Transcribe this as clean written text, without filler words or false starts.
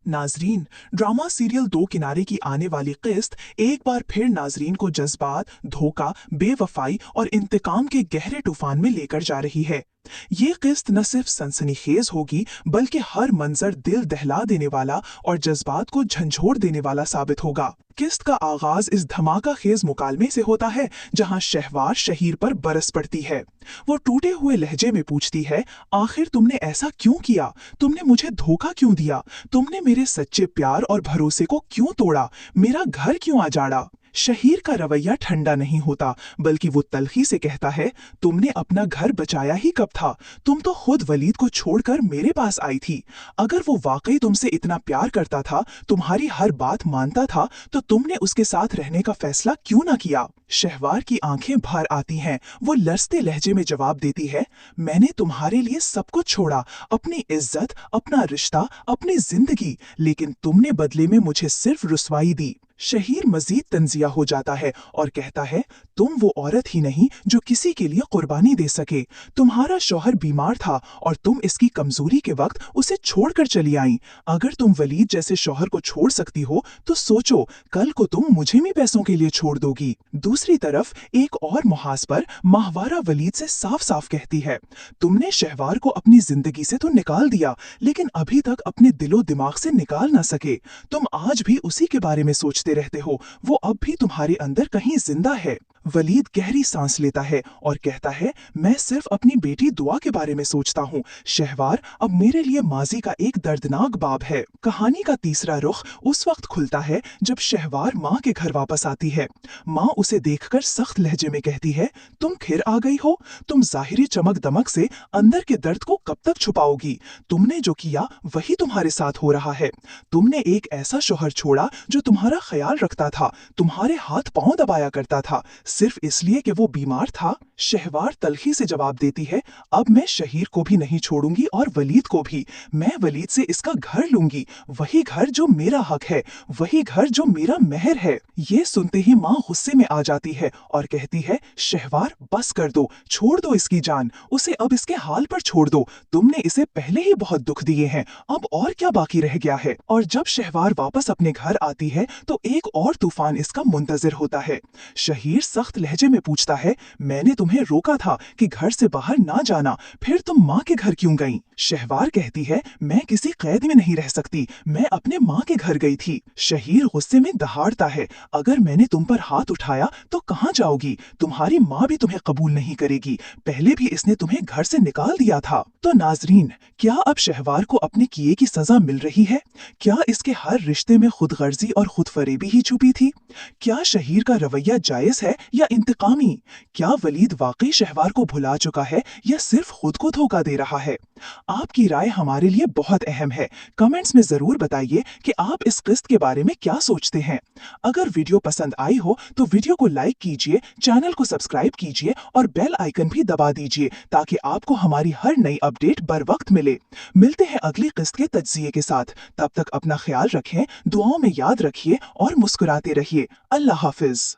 नाजरीन, drama serial दो किनारे की आने वाली किस्त एक बार फिर नाजरीन को जज्बात, धोखा, बेवफाई और इंतकाम के गहरे तूफान में लेकर जा रही है। ये किस्त न सिर्फ सनसनीखेज होगी बल्कि हर मंजर दिल दहला देने वाला और जज्बात को झंझोड़ देने वाला साबित होगा। किस्त का आगाज इस धमाका खेज मुकालमे से होता है जहां शहवार शहीर पर बरस पड़ती है। वो टूटे हुए लहजे में पूछती है, आखिर तुमने ऐसा क्यों किया? तुमने मुझे धोखा क्यों दिया? तुमने मेरे सच्चे प्यार और भरोसे को क्यों तोड़ा? मेरा घर क्यों आजाड़ा? शहीर का रवैया ठंडा नहीं होता बल्कि वो तल्खी से कहता है, तुमने अपना घर बचाया ही कब था? तुम तो खुद वलीद को छोड़कर मेरे पास आई थी। अगर वो वाकई तुमसे इतना प्यार करता था, तुम्हारी हर बात मानता था, तो तुमने उसके साथ रहने का फैसला क्यों ना किया? शहवार की आंखें भर आती हैं। वो लरजते लहजे में जवाब देती है, मैंने तुम्हारे लिए सब कुछ छोड़ा, अपनी इज्जत, अपना रिश्ता, अपनी जिंदगी, लेकिन तुमने बदले में मुझे सिर्फ रुसवाई दी। शहीर मजीद तंजिया हो जाता है और कहता है, तुम वो औरत ही नहीं जो किसी के लिए कुर्बानी दे सके। तुम्हारा शौहर बीमार था और तुम इसकी कमजोरी के वक्त उसे छोड़कर चली आई। अगर तुम वलीद जैसे शौहर को छोड़ सकती हो तो सोचो, कल को तुम मुझे भी पैसों के लिए छोड़ दोगी। दूसरी तरफ एक और मुहाज पर माहवारा वलीद से साफ साफ कहती है, तुमने शहवार को अपनी जिंदगी से तो निकाल दिया, लेकिन अभी तक अपने दिलो दिमाग से निकाल ना सके। तुम आज भी उसी के बारे में सोचते रहते हो, वो अब भी तुम्हारे अंदर कहीं जिंदा है। वलीद गहरी सांस लेता है और कहता है, मैं सिर्फ अपनी बेटी दुआ के बारे में सोचता हूँ। शहवार अब मेरे लिए माजी का एक दर्दनाक बाब है। कहानी का तीसरा रुख उस वक्त खुलता है जब शहवार माँ के घर वापस आती है। माँ उसे देखकर सख्त लहजे में कहती है, तुम फिर आ गई हो? तुम जाहिरी चमक दमक से अंदर के दर्द को कब तक छुपाओगी? तुमने जो किया वही तुम्हारे साथ हो रहा है। तुमने एक ऐसा शौहर छोड़ा जो तुम्हारा ख्याल रखता था, तुम्हारे हाथ पांव दबाया करता था, सिर्फ इसलिए कि वो बीमार था। शहवार तल्खी से जवाब देती है, अब मैं शहीर को भी नहीं छोड़ूंगी और वलीद को भी। मैं वलीद से इसका घर लूंगी, वही घर जो मेरा हक है, वही घर जो मेरा मेहर है। ये सुनते ही माँ गुस्से में आ जाती है और कहती है, शहवार बस कर दो, छोड़ दो इसकी जान, उसे अब इसके हाल पर छोड़ दो। तुमने इसे पहले ही बहुत दुख दिए हैं, अब और क्या बाकी रह गया है? और जब शहवार वापस अपने घर आती है तो एक और तूफान इसका मुंतजिर होता है। शहीर सख्त लहजे में पूछता है, मैंने तुम्हें रोका था कि घर से बाहर ना जाना, फिर तुम माँ के घर क्यों गई? शहवार कहती है, मैं किसी कैद में नहीं रह सकती, मैं अपने माँ के घर गई थी। शहीर गुस्से में दहाड़ता है, अगर मैंने तुम पर हाथ उठाया तो कहाँ जाओगी? तुम्हारी माँ भी तुम्हें कबूल नहीं करेगी, पहले भी इसने तुम्हें घर से निकाल दिया था। तो नाजरीन, क्या अब शहवार को अपने किए की सजा मिल रही है? क्या इसके हर रिश्ते में खुदगर्जी और खुदफरेबी ही छुपी थी? क्या शहीर का रवैया जायज है या इंतकामी? क्या वलीद वाकई शहवार को भुला चुका है या सिर्फ खुद को धोखा दे रहा है? आपकी राय हमारे लिए बहुत अहम है। कमेंट्स में जरूर बताइए कि आप इस किस्त के बारे में क्या सोचते हैं। अगर वीडियो पसंद आई हो तो वीडियो को लाइक कीजिए, चैनल को सब्सक्राइब कीजिए और बेल आइकन भी दबा दीजिए ताकि आपको हमारी हर नई अपडेट बर वक्त मिले। मिलते हैं अगली किस्त के तज्जिए के साथ। तब तक अपना ख्याल रखें, दुआओं में याद रखिए और मुस्कुराते रहिए। अल्लाह हाफिज।